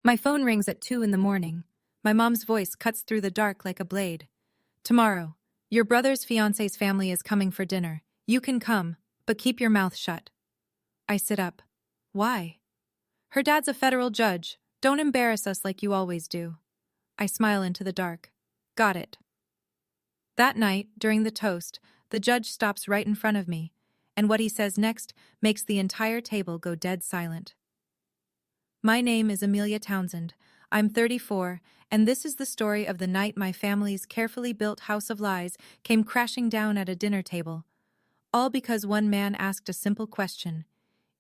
My phone rings at 2 in the morning. My mom's voice cuts through the dark like a blade. Tomorrow, your brother's fiance's family is coming for dinner. You can come, but keep your mouth shut. I sit up. Why? Her dad's a federal judge. Don't embarrass us like you always do. I smile into the dark. Got it. That night, during the toast, the judge stops right in front of me, and what he says next makes the entire table go dead silent. My name is Amelia Townsend. I'm 34, and this is the story of the night my family's carefully built house of lies came crashing down at a dinner table. All because one man asked a simple question.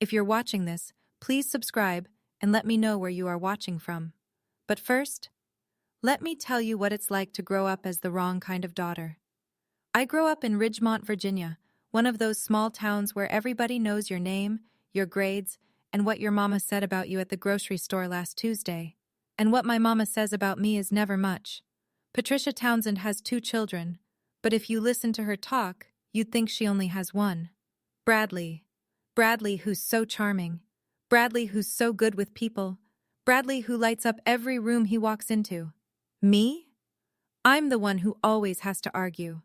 If you're watching this, please subscribe and let me know where you are watching from. But first, let me tell you what it's like to grow up as the wrong kind of daughter. I grew up in Ridgemont, Virginia, one of those small towns where everybody knows your name, your grades, and what your mama said about you at the grocery store last Tuesday. And what my mama says about me is never much. Patricia Townsend has 2 children, but if you listen to her talk, you'd think she only has one. Bradley. Bradley, who's so charming. Bradley, who's so good with people. Bradley, who lights up every room he walks into. Me? I'm the one who always has to argue.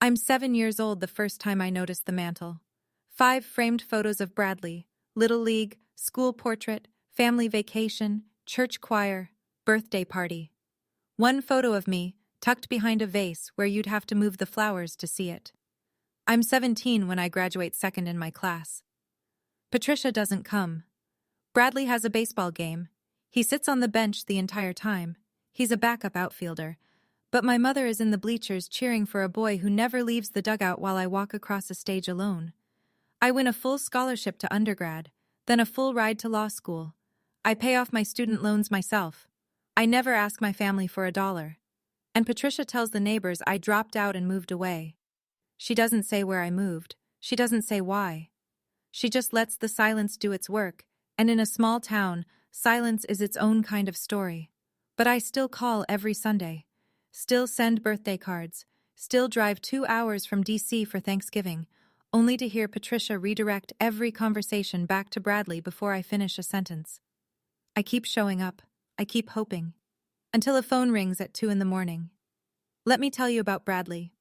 I'm 7 years old the first time I noticed the mantle. 5 framed photos of Bradley, Little League, school portrait, family vacation, church choir, birthday party. 1 photo of me, tucked behind a vase where you'd have to move the flowers to see it. I'm 17 when I graduate second in my class. Patricia doesn't come. Bradley has a baseball game. He sits on the bench the entire time. He's a backup outfielder. But my mother is in the bleachers cheering for a boy who never leaves the dugout while I walk across a stage alone. I win a full scholarship to undergrad, then a full ride to law school. I pay off my student loans myself. I never ask my family for $1. And Patricia tells the neighbors I dropped out and moved away. She doesn't say where I moved. She doesn't say why. She just lets the silence do its work, and in a small town, silence is its own kind of story. But I still call every Sunday. Still send birthday cards, still drive 2 hours from D.C. for Thanksgiving, only to hear Patricia redirect every conversation back to Bradley before I finish a sentence. I keep showing up, I keep hoping, until a phone rings at 2 in the morning. Let me tell you about Bradley.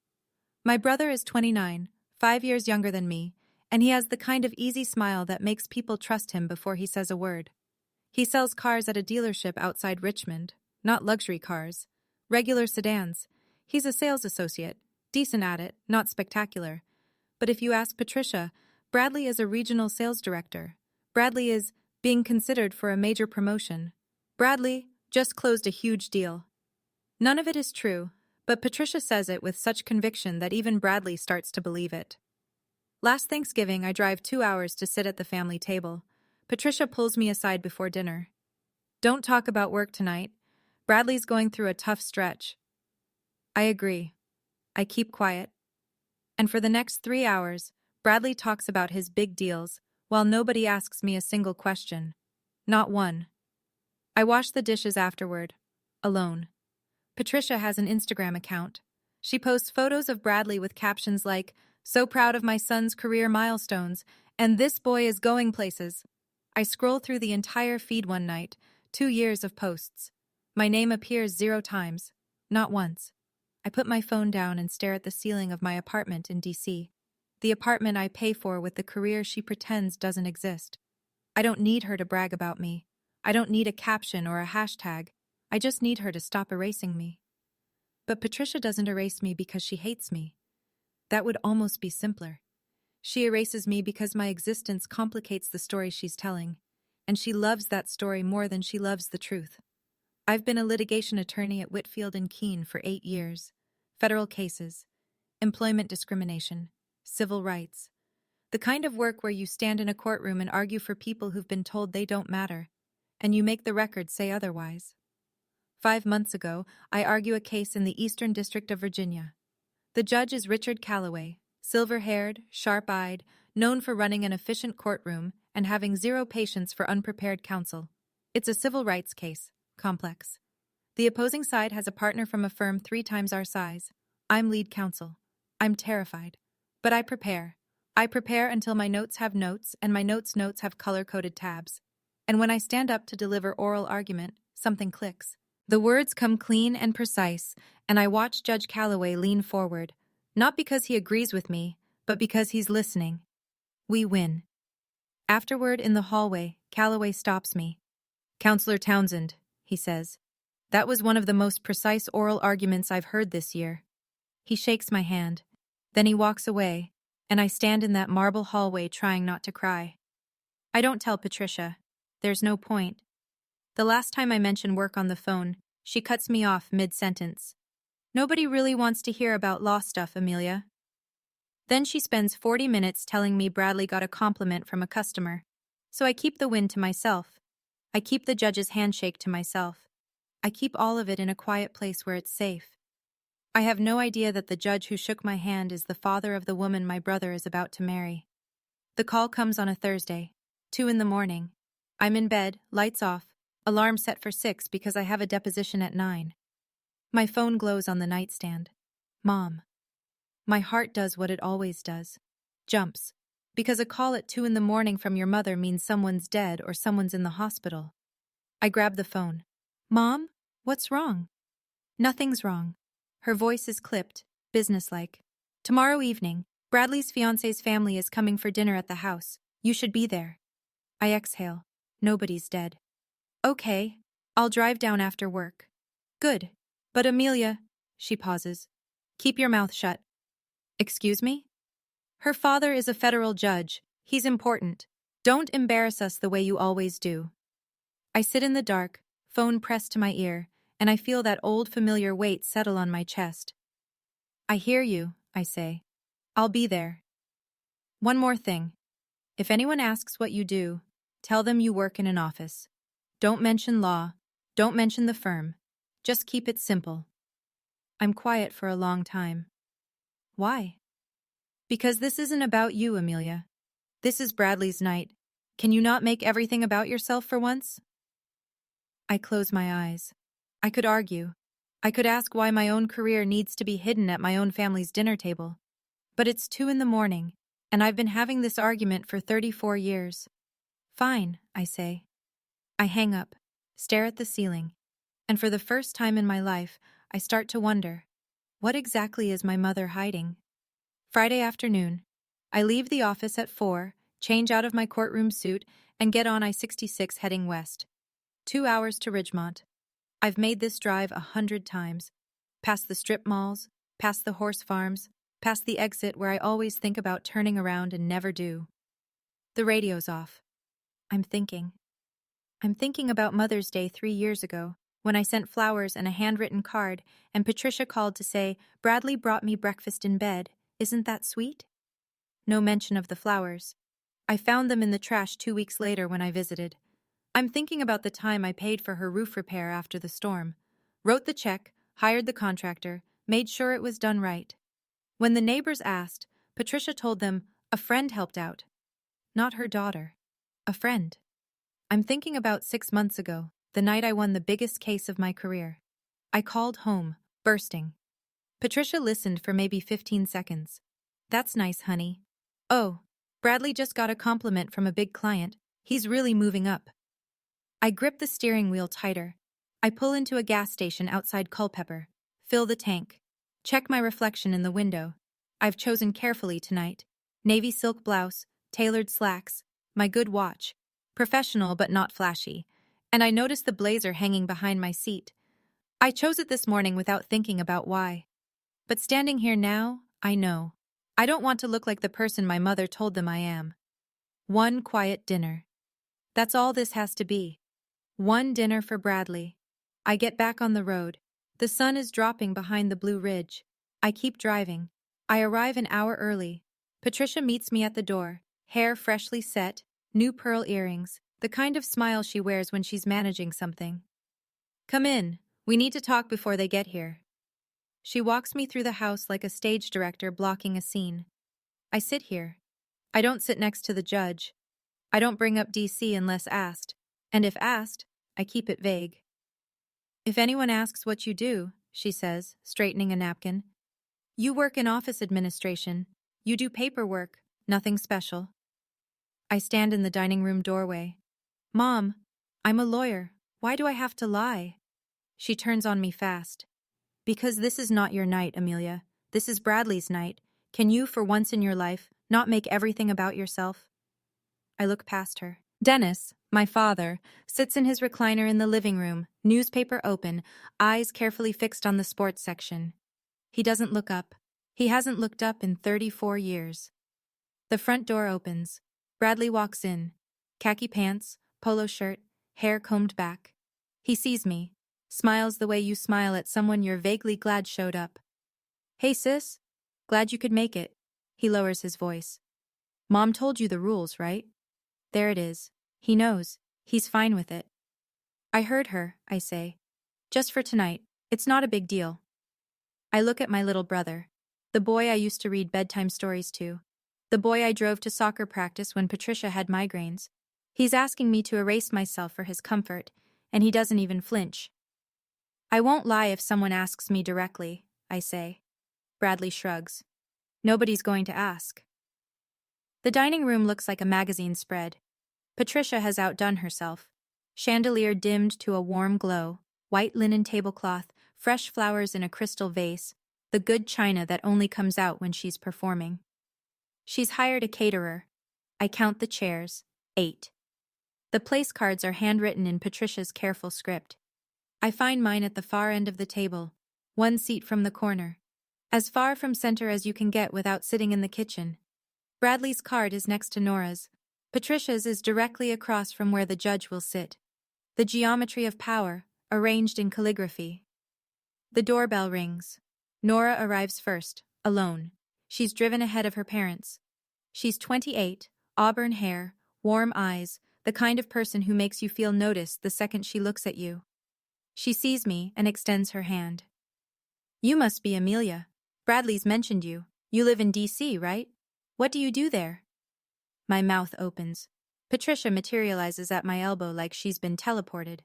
My brother is 29, 5 years younger than me, and he has the kind of easy smile that makes people trust him before he says a word. He sells cars at a dealership outside Richmond, not luxury cars. Regular sedans. He's a sales associate, decent at it, not spectacular. But if you ask Patricia, Bradley is a regional sales director. Bradley is being considered for a major promotion. Bradley just closed a huge deal. None of it is true, but Patricia says it with such conviction that even Bradley starts to believe it. Last Thanksgiving, I drive 2 hours to sit at the family table. Patricia pulls me aside before dinner. Don't talk about work tonight. Bradley's going through a tough stretch. I agree. I keep quiet. And for the next 3 hours, Bradley talks about his big deals, while nobody asks me a single question. Not one. I wash the dishes afterward, alone. Patricia has an Instagram account. She posts photos of Bradley with captions like, "So proud of my son's career milestones," and "This boy is going places." I scroll through the entire feed one night, 2 years of posts. My name appears 0 times, not once. I put my phone down and stare at the ceiling of my apartment in D.C., the apartment I pay for with the career she pretends doesn't exist. I don't need her to brag about me. I don't need a caption or a hashtag. I just need her to stop erasing me. But Patricia doesn't erase me because she hates me. That would almost be simpler. She erases me because my existence complicates the story she's telling, and she loves that story more than she loves the truth. I've been a litigation attorney at Whitfield and Keene for 8 years. Federal cases, employment discrimination, civil rights. The kind of work where you stand in a courtroom and argue for people who've been told they don't matter, and you make the record say otherwise. 5 months ago, I argue a case in the Eastern District of Virginia. The judge is Richard Calloway, silver-haired, sharp-eyed, known for running an efficient courtroom and having 0 patience for unprepared counsel. It's a civil rights case. Complex. The opposing side has a partner from a firm 3 times our size. I'm lead counsel. I'm terrified. But I prepare. I prepare until my notes have notes and my notes have color-coded tabs. And when I stand up to deliver oral argument, Something clicks. The words come clean and precise, and I watch Judge Calloway lean forward, not because he agrees with me, but because he's listening. We win. Afterward, in the hallway, Calloway stops me. "Counselor Townsend," he says. "That was one of the most precise oral arguments I've heard this year." He shakes my hand. Then he walks away, and I stand in that marble hallway trying not to cry. I don't tell Patricia. There's no point. The last time I mention work on the phone, she cuts me off mid-sentence. "Nobody really wants to hear about law stuff, Amelia." Then she spends 40 minutes telling me Bradley got a compliment from a customer. So I keep the win to myself. I keep the judge's handshake to myself. I keep all of it in a quiet place where it's safe. I have no idea that the judge who shook my hand is the father of the woman my brother is about to marry. The call comes on a Thursday, 2 in the morning. I'm in bed, lights off, alarm set for 6 because I have a deposition at 9. My phone glows on the nightstand. Mom. My heart does what it always does. Jumps. Because a call at 2 in the morning from your mother means someone's dead or someone's in the hospital. I grab the phone. "Mom? What's wrong?" "Nothing's wrong." Her voice is clipped, businesslike. "Tomorrow evening, Bradley's fiancé's family is coming for dinner at the house. You should be there." I exhale. Nobody's dead. "Okay. I'll drive down after work." "Good. But Amelia," she pauses. "Keep your mouth shut." "Excuse me?" "Her father is a federal judge. He's important. Don't embarrass us the way you always do." I sit in the dark, phone pressed to my ear, and I feel that old familiar weight settle on my chest. "I hear you," I say. "I'll be there. One more thing. If anyone asks what you do, tell them you work in an office. Don't mention law. Don't mention the firm. Just keep it simple." I'm quiet for a long time. Why? "Because this isn't about you, Amelia. This is Bradley's night. Can you not make everything about yourself for once?" I close my eyes. I could argue. I could ask why my own career needs to be hidden at my own family's dinner table. But it's 2 in the morning, and I've been having this argument for 34 years. "Fine," I say. I hang up, stare at the ceiling, and for the first time in my life, I start to wonder, what exactly is my mother hiding? Friday afternoon. I leave the office at 4, change out of my courtroom suit, and get on I-66 heading west. 2 hours to Ridgemont. I've made this drive 100 times. Past the strip malls, past the horse farms, past the exit where I always think about turning around and never do. The radio's off. I'm thinking. I'm thinking about Mother's Day 3 years ago, when I sent flowers and a handwritten card, and Patricia called to say, "Bradley brought me breakfast in bed. Isn't that sweet?" No mention of the flowers. I found them in the trash 2 weeks later when I visited. I'm thinking about the time I paid for her roof repair after the storm. Wrote the check, hired the contractor, made sure it was done right. When the neighbors asked, Patricia told them a friend helped out. Not her daughter. A friend. I'm thinking about 6 months ago, the night I won the biggest case of my career. I called home, bursting. Patricia listened for maybe 15 seconds. "That's nice, honey. Oh, Bradley just got a compliment from a big client. He's really moving up." I grip the steering wheel tighter. I pull into a gas station outside Culpeper. Fill the tank. Check my reflection in the window. I've chosen carefully tonight. Navy silk blouse, tailored slacks, my good watch. Professional but not flashy. And I notice the blazer hanging behind my seat. I chose it this morning without thinking about why. But standing here now, I know. I don't want to look like the person my mother told them I am. One quiet dinner. That's all this has to be. One dinner for Bradley. I get back on the road. The sun is dropping behind the Blue Ridge. I keep driving. I arrive an hour early. Patricia meets me at the door, hair freshly set, new pearl earrings, the kind of smile she wears when she's managing something. "Come in. We need to talk before they get here." She walks me through the house like a stage director blocking a scene. I sit here. I don't sit next to the judge. I don't bring up DC unless asked, and if asked, I keep it vague. "If anyone asks what you do," she says, straightening a napkin, "you work in office administration. You do paperwork, nothing special." I stand in the dining room doorway. "Mom, I'm a lawyer. Why do I have to lie? She turns on me fast. Because this is not your night, Amelia. This is Bradley's night. Can you, for once in your life, not make everything about yourself? I look past her. Dennis, my father, sits in his recliner in the living room, newspaper open, eyes carefully fixed on the sports section. He doesn't look up. He hasn't looked up in 34 years. The front door opens. Bradley walks in. Khaki pants, polo shirt, hair combed back. He sees me, smiles the way you smile at someone you're vaguely glad showed up. Hey sis, glad you could make it. He lowers his voice. Mom told you the rules, right? There it is. He knows. He's fine with it. I heard her, I say. Just for tonight. It's not a big deal. I look at my little brother. The boy I used to read bedtime stories to. The boy I drove to soccer practice when Patricia had migraines. He's asking me to erase myself for his comfort, and he doesn't even flinch. I won't lie if someone asks me directly, I say. Bradley shrugs. Nobody's going to ask. The dining room looks like a magazine spread. Patricia has outdone herself. Chandelier dimmed to a warm glow, white linen tablecloth, fresh flowers in a crystal vase, the good china that only comes out when she's performing. She's hired a caterer. I count the chairs, 8. The place cards are handwritten in Patricia's careful script. I find mine at the far end of the table, one seat from the corner. As far from center as you can get without sitting in the kitchen. Bradley's card is next to Nora's. Patricia's is directly across from where the judge will sit. The geometry of power, arranged in calligraphy. The doorbell rings. Nora arrives first, alone. She's driven ahead of her parents. She's 28, auburn hair, warm eyes, the kind of person who makes you feel noticed the second she looks at you. She sees me and extends her hand. You must be Amelia. Bradley's mentioned you. You live in D.C., right? What do you do there? My mouth opens. Patricia materializes at my elbow like she's been teleported.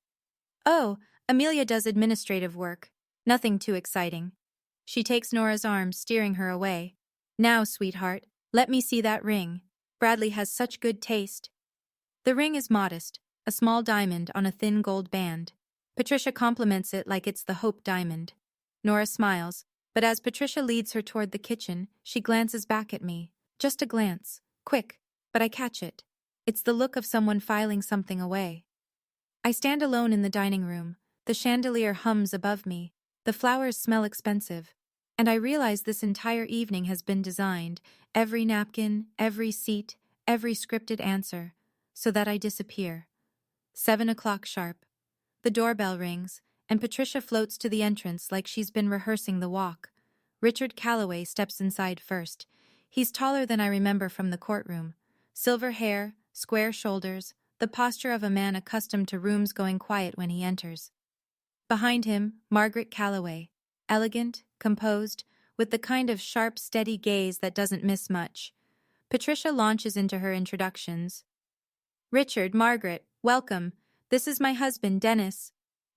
Oh, Amelia does administrative work. Nothing too exciting. She takes Nora's arm, steering her away. Now, sweetheart, let me see that ring. Bradley has such good taste. The ring is modest, a small diamond on a thin gold band. Patricia compliments it like it's the Hope diamond. Nora smiles, but as Patricia leads her toward the kitchen, she glances back at me. Just a glance. Quick, but I catch it. It's the look of someone filing something away. I stand alone in the dining room. The chandelier hums above me. The flowers smell expensive. And I realize this entire evening has been designed, every napkin, every seat, every scripted answer, so that I disappear. 7 o'clock sharp. The doorbell rings, and Patricia floats to the entrance like she's been rehearsing the walk. Richard Calloway steps inside first. He's taller than I remember from the courtroom. Silver hair, square shoulders, the posture of a man accustomed to rooms going quiet when he enters. Behind him, Margaret Calloway, elegant, composed, with the kind of sharp, steady gaze that doesn't miss much. Patricia launches into her introductions. Richard, Margaret, welcome. This is my husband, Dennis.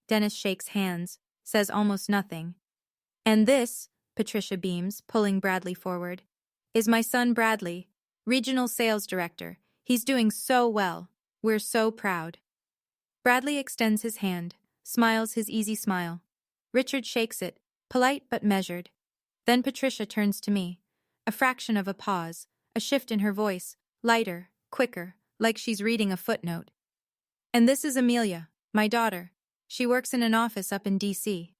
Dennis shakes hands, says almost nothing. And this, Patricia beams, pulling Bradley forward, is my son Bradley, regional sales director. He's doing so well. We're so proud. Bradley extends his hand, smiles his easy smile. Richard shakes it, polite but measured. Then Patricia turns to me. A fraction of a pause, a shift in her voice, lighter, quicker, like she's reading a footnote. And this is Amelia, my daughter. She works in an office up in D.C.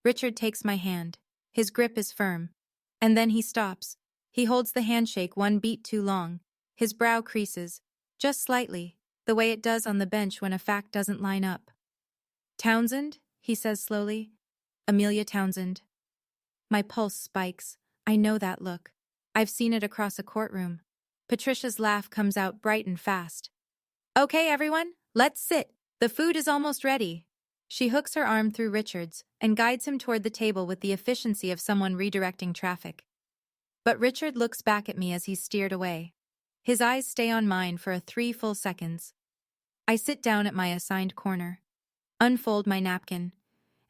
Richard takes my hand. His grip is firm. And then he stops. He holds the handshake one beat too long. His brow creases, just slightly, the way it does on the bench when a fact doesn't line up. Townsend, he says slowly. Amelia Townsend. My pulse spikes. I know that look. I've seen it across a courtroom. Patricia's laugh comes out bright and fast. Okay, everyone, let's sit. The food is almost ready. She hooks her arm through Richard's and guides him toward the table with the efficiency of someone redirecting traffic. But Richard looks back at me as he's steered away. His eyes stay on mine for 3 full seconds. I sit down at my assigned corner, unfold my napkin,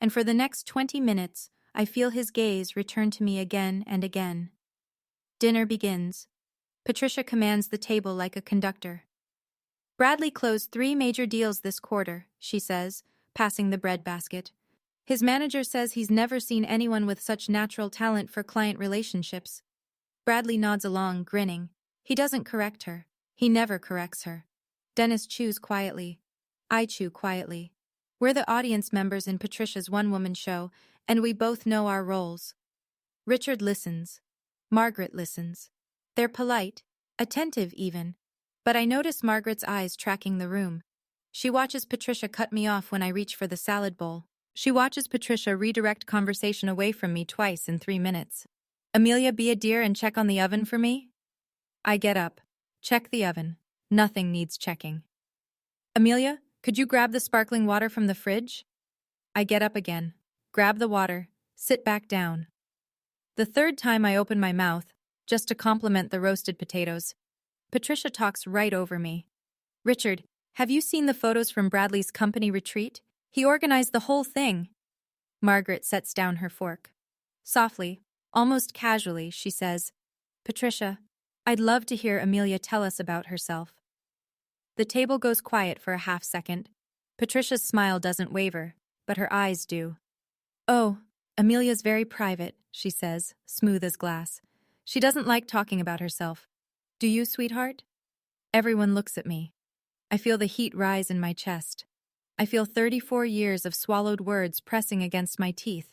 and for the next 20 minutes, I feel his gaze return to me again and again. Dinner begins. Patricia commands the table like a conductor. Bradley closed 3 major deals this quarter, she says, passing the bread basket. His manager says he's never seen anyone with such natural talent for client relationships. Bradley nods along, grinning. He doesn't correct her. He never corrects her. Dennis chews quietly. I chew quietly. We're the audience members in Patricia's one-woman show, and we both know our roles. Richard listens. Margaret listens. They're polite, attentive even. But I notice Margaret's eyes tracking the room. She watches Patricia cut me off when I reach for the salad bowl. She watches Patricia redirect conversation away from me twice in 3 minutes. Amelia, be a dear and check on the oven for me? I get up. Check the oven. Nothing needs checking. Amelia, could you grab the sparkling water from the fridge? I get up again. Grab the water. Sit back down. The third time I open my mouth, just to compliment the roasted potatoes, Patricia talks right over me. Richard, have you seen the photos from Bradley's company retreat? He organized the whole thing. Margaret sets down her fork. Softly, almost casually, she says, Patricia, I'd love to hear Amelia tell us about herself. The table goes quiet for a half-second. Patricia's smile doesn't waver, but her eyes do. Oh, Amelia's very private, she says, smooth as glass. She doesn't like talking about herself. Do you, sweetheart? Everyone looks at me. I feel the heat rise in my chest. I feel 34 years of swallowed words pressing against my teeth.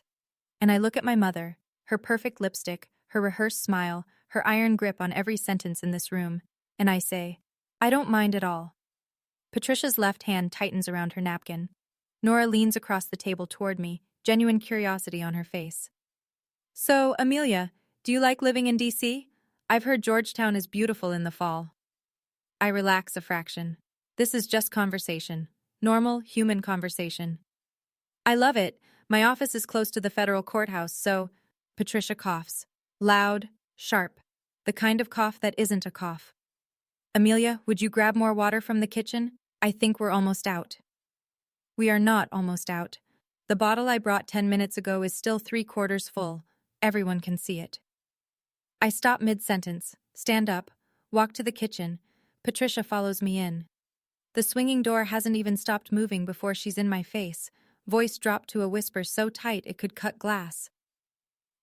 And I look at my mother, her perfect lipstick, her rehearsed smile, her iron grip on every sentence in this room, and I say, I don't mind at all. Patricia's left hand tightens around her napkin. Nora leans across the table toward me, genuine curiosity on her face. So, Amelia, do you like living in D.C.? I've heard Georgetown is beautiful in the fall. I relax a fraction. This is just conversation. Normal, human conversation. I love it. My office is close to the federal courthouse, so... Patricia coughs. Loud, sharp. The kind of cough that isn't a cough. Amelia, would you grab more water from the kitchen? I think we're almost out. We are not almost out. The bottle I brought 10 minutes ago is still 3/4 full. Everyone can see it. I stop mid-sentence, stand up, walk to the kitchen. Patricia follows me in. The swinging door hasn't even stopped moving before she's in my face, voice dropped to a whisper so tight it could cut glass.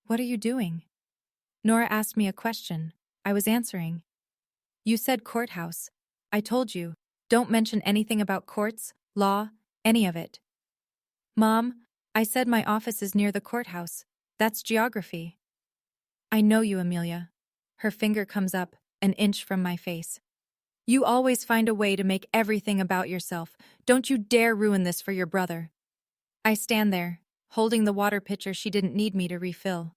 What are you doing? Nora asked me a question. I was answering. You said courthouse. I told you, don't mention anything about courts, law, any of it. Mom, I said my office is near the courthouse. That's geography. I know you, Amelia. Her finger comes up, an inch from my face. You always find a way to make everything about yourself. Don't you dare ruin this for your brother. I stand there, holding the water pitcher she didn't need me to refill.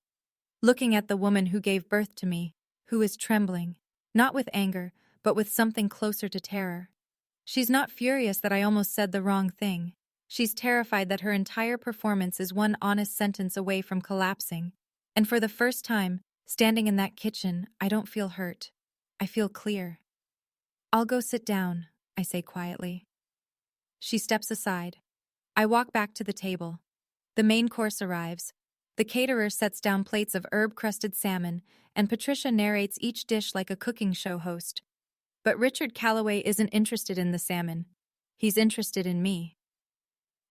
Looking at the woman who gave birth to me, who is trembling, not with anger, but with something closer to terror. She's not furious that I almost said the wrong thing. She's terrified that her entire performance is one honest sentence away from collapsing. And for the first time, standing in that kitchen, I don't feel hurt. I feel clear. I'll go sit down, I say quietly. She steps aside. I walk back to the table. The main course arrives. The caterer sets down plates of herb-crusted salmon, and Patricia narrates each dish like a cooking show host. But Richard Calloway isn't interested in the salmon. He's interested in me.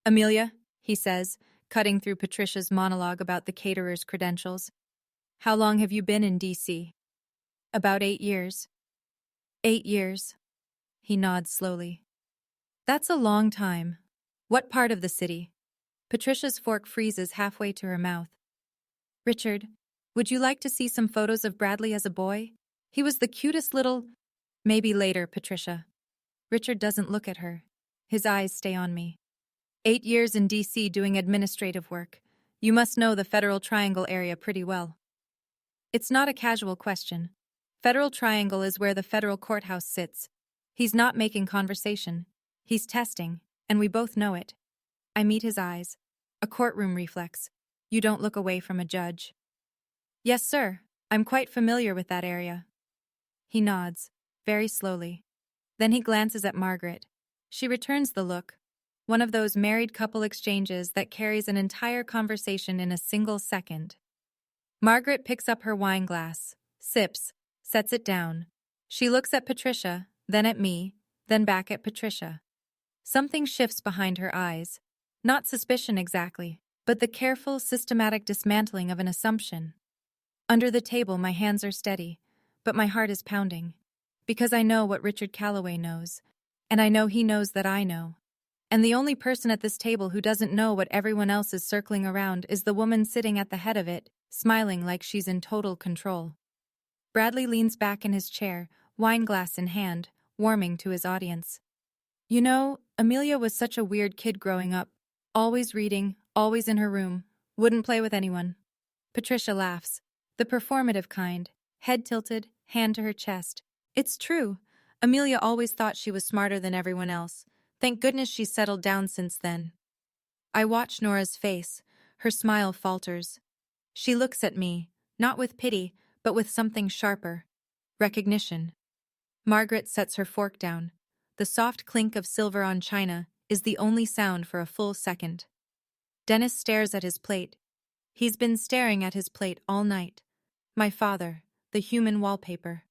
Amelia, he says, cutting through Patricia's monologue about the caterer's credentials. How long have you been in D.C.? About 8 years. 8 years. He nods slowly. That's a long time. What part of the city? Patricia's fork freezes halfway to her mouth. Richard, would you like to see some photos of Bradley as a boy? He was the cutest little... Maybe later, Patricia. Richard doesn't look at her. His eyes stay on me. 8 years in D.C. doing administrative work. You must know the Federal Triangle area pretty well. It's not a casual question. Federal Triangle is where the federal courthouse sits. He's not making conversation. He's testing, and we both know it. I meet his eyes. A courtroom reflex. You don't look away from a judge. Yes, sir. I'm quite familiar with that area. He nods, very slowly. Then he glances at Margaret. She returns the look. One of those married couple exchanges that carries an entire conversation in a single second. Margaret picks up her wine glass, sips, sets it down. She looks at Patricia, then at me, then back at Patricia. Something shifts behind her eyes. Not suspicion exactly, but the careful, systematic dismantling of an assumption. Under the table, my hands are steady, but my heart is pounding. Because I know what Richard Calloway knows, and I know he knows that I know. And the only person at this table who doesn't know what everyone else is circling around is the woman sitting at the head of it, smiling like she's in total control. Bradley leans back in his chair, wine glass in hand, warming to his audience. You know, Amelia was such a weird kid growing up. Always reading, always in her room, wouldn't play with anyone. Patricia laughs. The performative kind, head tilted, hand to her chest. It's true. Amelia always thought she was smarter than everyone else. Thank goodness she's settled down since then. I watch Nora's face. Her smile falters. She looks at me, not with pity, but with something sharper. Recognition. Margaret sets her fork down. The soft clink of silver on china is the only sound for a full second. Dennis stares at his plate. He's been staring at his plate all night. My father, the human wallpaper.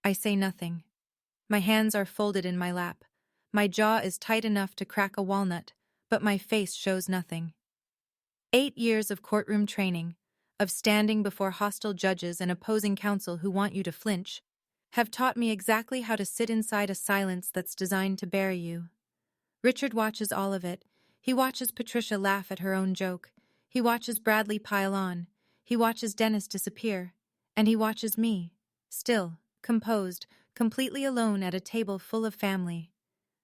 I say nothing. My hands are folded in my lap. My jaw is tight enough to crack a walnut, but my face shows nothing. 8 years of courtroom training, of standing before hostile judges and opposing counsel who want you to flinch, have taught me exactly how to sit inside a silence that's designed to bury you. Richard watches all of it. He watches Patricia laugh at her own joke. He watches Bradley pile on. He watches Dennis disappear. And he watches me, still, composed, completely alone at a table full of family.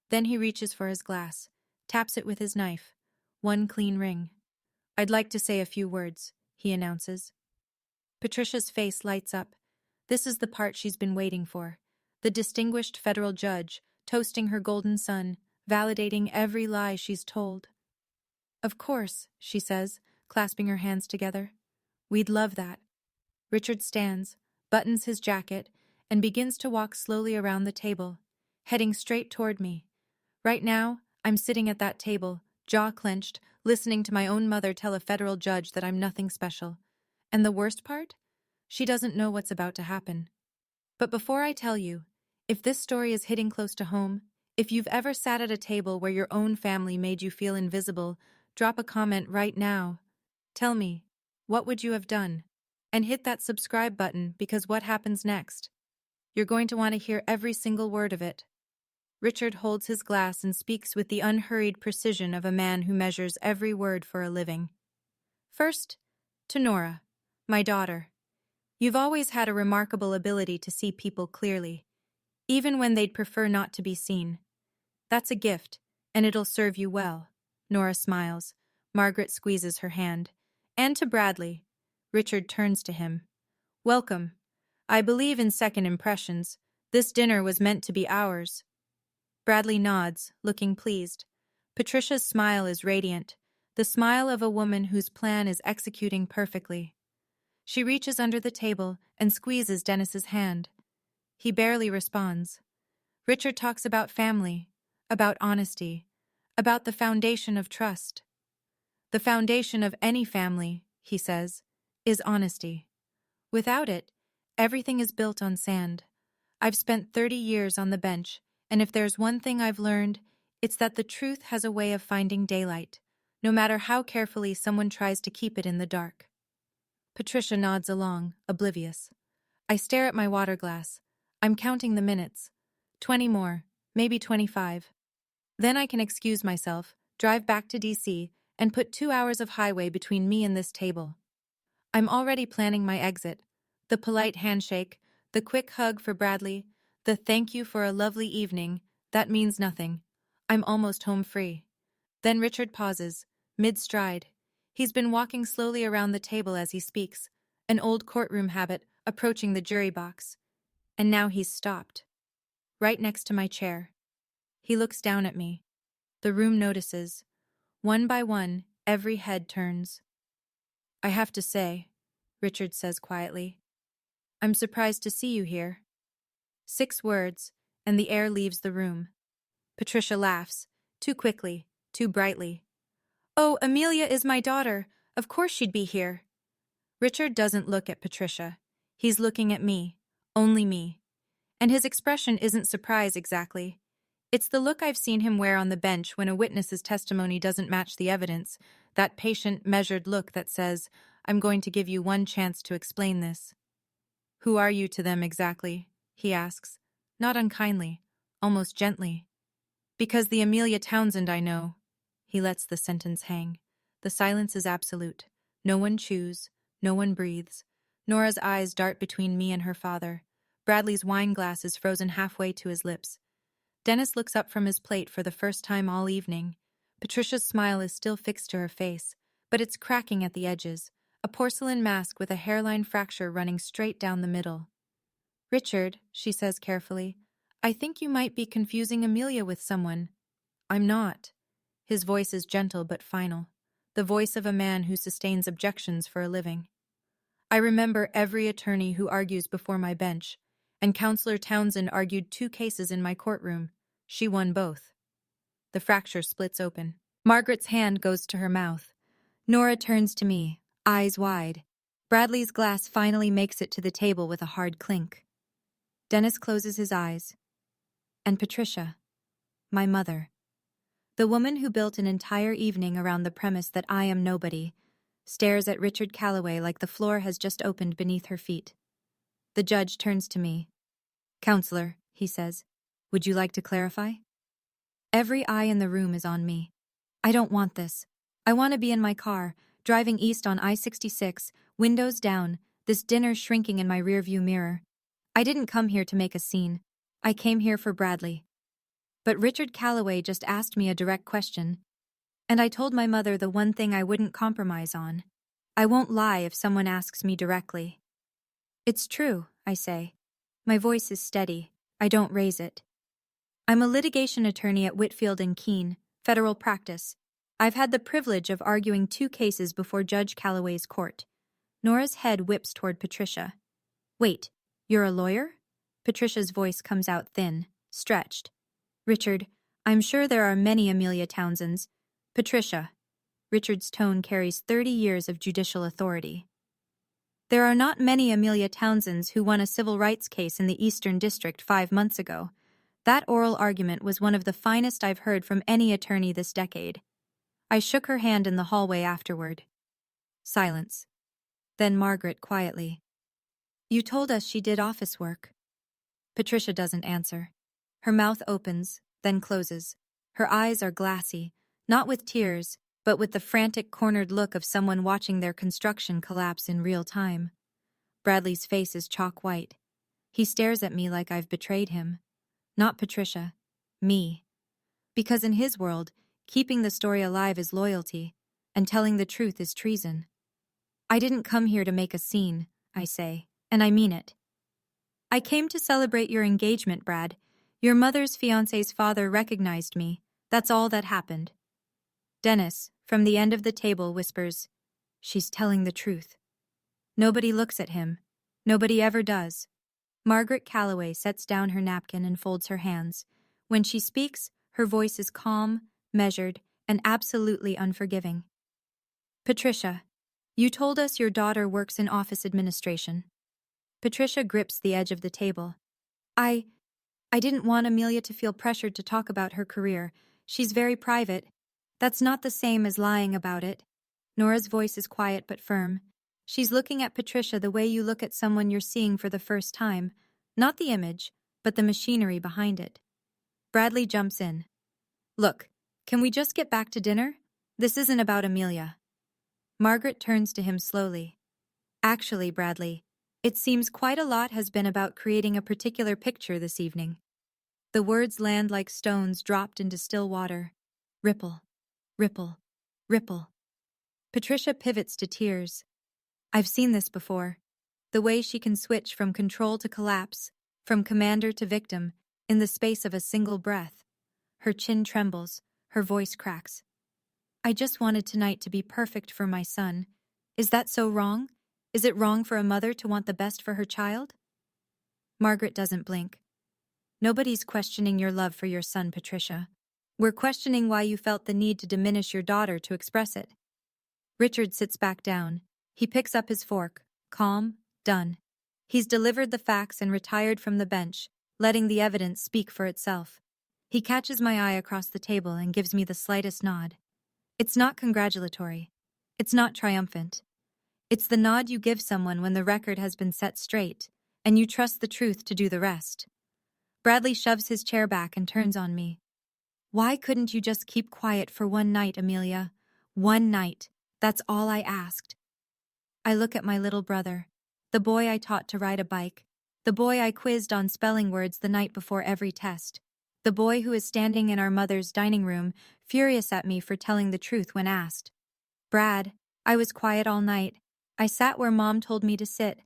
Then he reaches for his glass, taps it with his knife. One clean ring. I'd like to say a few words, he announces. Patricia's face lights up. This is the part she's been waiting for. The distinguished federal judge, toasting her golden son, validating every lie she's told. Of course, she says, clasping her hands together. We'd love that. Richard stands, buttons his jacket, and begins to walk slowly around the table, heading straight toward me. Right now, I'm sitting at that table, jaw clenched, listening to my own mother tell a federal judge that I'm nothing special. And the worst part? She doesn't know what's about to happen. But before I tell you, if this story is hitting close to home, if you've ever sat at a table where your own family made you feel invisible, drop a comment right now. Tell me, what would you have done? And hit that subscribe button because what happens next? You're going to want to hear every single word of it. Richard holds his glass and speaks with the unhurried precision of a man who measures every word for a living. First, to Nora, my daughter. You've always had a remarkable ability to see people clearly, even when they'd prefer not to be seen. That's a gift, and it'll serve you well. Nora smiles. Margaret squeezes her hand. And to Bradley. Richard turns to him. Welcome. I believe in second impressions. This dinner was meant to be ours. Bradley nods, looking pleased. Patricia's smile is radiant, the smile of a woman whose plan is executing perfectly. She reaches under the table and squeezes Dennis's hand. He barely responds. Richard talks about family, about honesty, about the foundation of trust. The foundation of any family, he says, is honesty. Without it, everything is built on sand. I've spent 30 years on the bench, and if there's one thing I've learned, it's that the truth has a way of finding daylight, no matter how carefully someone tries to keep it in the dark. Patricia nods along, oblivious. I stare at my water glass. I'm counting the minutes. 20 more, maybe 25. Then I can excuse myself, drive back to D.C., and put 2 hours of highway between me and this table. I'm already planning my exit. The polite handshake, the quick hug for Bradley, the thank you for a lovely evening, that means nothing. I'm almost home free. Then Richard pauses, mid-stride. He's been walking slowly around the table as he speaks, an old courtroom habit, approaching the jury box. And now he's stopped. Right next to my chair. He looks down at me. The room notices. One by one, every head turns. I have to say, Richard says quietly, I'm surprised to see you here. 6 words, and the air leaves the room. Patricia laughs, too quickly, too brightly. Oh, Amelia is my daughter. Of course she'd be here. Richard doesn't look at Patricia. He's looking at me, only me. And his expression isn't surprise exactly. It's the look I've seen him wear on the bench when a witness's testimony doesn't match the evidence, that patient, measured look that says, "I'm going to give you one chance to explain this." "Who are you to them exactly?" he asks, not unkindly, almost gently. "Because the Amelia Townsend I know." He lets the sentence hang. The silence is absolute. No one chews, no one breathes. Nora's eyes dart between me and her father. Bradley's wine glass is frozen halfway to his lips. Dennis looks up from his plate for the first time all evening. Patricia's smile is still fixed to her face, but it's cracking at the edges, a porcelain mask with a hairline fracture running straight down the middle. "Richard," she says carefully, "I think you might be confusing Amelia with someone." "I'm not." His voice is gentle but final, the voice of a man who sustains objections for a living. "I remember every attorney who argues before my bench, and Counselor Townsend argued 2 cases in my courtroom. She won both." The fracture splits open. Margaret's hand goes to her mouth. Nora turns to me, eyes wide. Bradley's glass finally makes it to the table with a hard clink. Dennis closes his eyes. And Patricia, my mother, the woman who built an entire evening around the premise that I am nobody, stares at Richard Calloway like the floor has just opened beneath her feet. The judge turns to me. "Counselor," he says, "would you like to clarify?" Every eye in the room is on me. I don't want this. I want to be in my car, driving east on I-66, windows down, this dinner shrinking in my rearview mirror. I didn't come here to make a scene. I came here for Bradley. But Richard Calloway just asked me a direct question, and I told my mother the one thing I wouldn't compromise on. I won't lie if someone asks me directly. "It's true," I say. My voice is steady. I don't raise it. "I'm a litigation attorney at Whitfield and Keene, federal practice. I've had the privilege of arguing 2 cases before Judge Calloway's court." Nora's head whips toward Patricia. "Wait, you're a lawyer?" Patricia's voice comes out thin, stretched. "Richard, I'm sure there are many Amelia Townsends." "Patricia." Richard's tone carries 30 years of judicial authority. "There are not many Amelia Townsends who won a civil rights case in the Eastern District 5 months ago. That oral argument was one of the finest I've heard from any attorney this decade." I shook her hand in the hallway afterward. Silence. Then Margaret quietly. "You told us she did office work." Patricia doesn't answer. Her mouth opens, then closes. Her eyes are glassy, not with tears, but with the frantic cornered look of someone watching their construction collapse in real time. Bradley's face is chalk white. He stares at me like I've betrayed him. Not Patricia. Me. Because in his world, keeping the story alive is loyalty, and telling the truth is treason. "I didn't come here to make a scene," I say, and I mean it. "I came to celebrate your engagement, Brad. Your mother's fiancé's father recognized me. That's all that happened." Dennis, from the end of the table, whispers, "She's telling the truth." Nobody looks at him. Nobody ever does. Margaret Calloway sets down her napkin and folds her hands. When she speaks, her voice is calm, measured, and absolutely unforgiving. "Patricia, you told us your daughter works in office administration." Patricia grips the edge of the table. I didn't want Amelia to feel pressured to talk about her career. She's very private. That's not the same as lying about it." Nora's voice is quiet but firm. She's looking at Patricia the way you look at someone you're seeing for the first time. Not the image, but the machinery behind it. Bradley jumps in. "Look, can we just get back to dinner? This isn't about Amelia." Margaret turns to him slowly. "Actually, Bradley, it seems quite a lot has been about creating a particular picture this evening." The words land like stones dropped into still water. Ripple, ripple, ripple. Patricia pivots to tears. I've seen this before. The way she can switch from control to collapse, from commander to victim, in the space of a single breath. Her chin trembles, her voice cracks. "I just wanted tonight to be perfect for my son. Is that so wrong? Is it wrong for a mother to want the best for her child?" Margaret doesn't blink. "Nobody's questioning your love for your son, Patricia. We're questioning why you felt the need to diminish your daughter to express it." Richard sits back down. He picks up his fork, calm, done. He's delivered the facts and retired from the bench, letting the evidence speak for itself. He catches my eye across the table and gives me the slightest nod. It's not congratulatory. It's not triumphant. It's the nod you give someone when the record has been set straight, and you trust the truth to do the rest. Bradley shoves his chair back and turns on me. Why couldn't you just keep quiet for one night, Amelia? One night. That's all I asked. I look at my little brother, the boy I taught to ride a bike, the boy I quizzed on spelling words the night before every test, the boy who is standing in our mother's dining room, furious at me for telling the truth when asked. Brad, I was quiet all night. I sat where Mom told me to sit.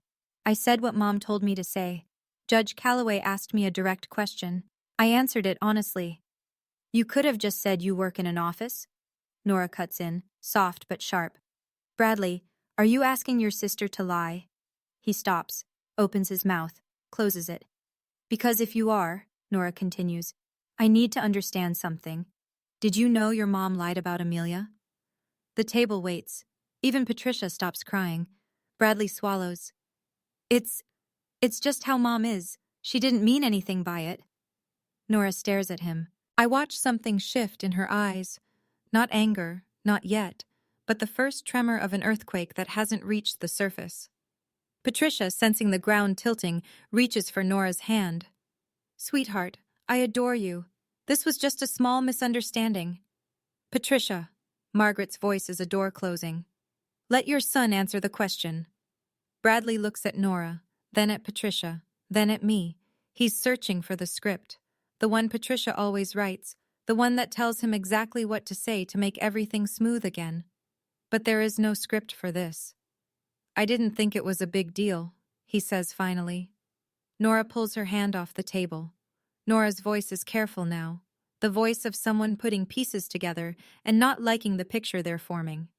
I said what Mom told me to say. Judge Calloway asked me a direct question. I answered it honestly. You could have just said you work in an office. Nora cuts in, soft but sharp. Bradley, are you asking your sister to lie? He stops, opens his mouth, closes it. Because if you are, Nora continues, I need to understand something. Did you know your mom lied about Amelia? The table waits. Even Patricia stops crying. Bradley swallows. It's just how Mom is. She didn't mean anything by it. Nora stares at him. I watch something shift in her eyes. Not anger, not yet, but the first tremor of an earthquake that hasn't reached the surface. Patricia, sensing the ground tilting, reaches for Nora's hand. Sweetheart, I adore you. This was just a small misunderstanding. Patricia, Margaret's voice is a door closing. Let your son answer the question. Bradley looks at Nora, then at Patricia, then at me. He's searching for the script. The one Patricia always writes, the one that tells him exactly what to say to make everything smooth again. But there is no script for this. I didn't think it was a big deal, he says finally. Nora pulls her hand off the table. Nora's voice is careful now, the voice of someone putting pieces together and not liking the picture they're forming.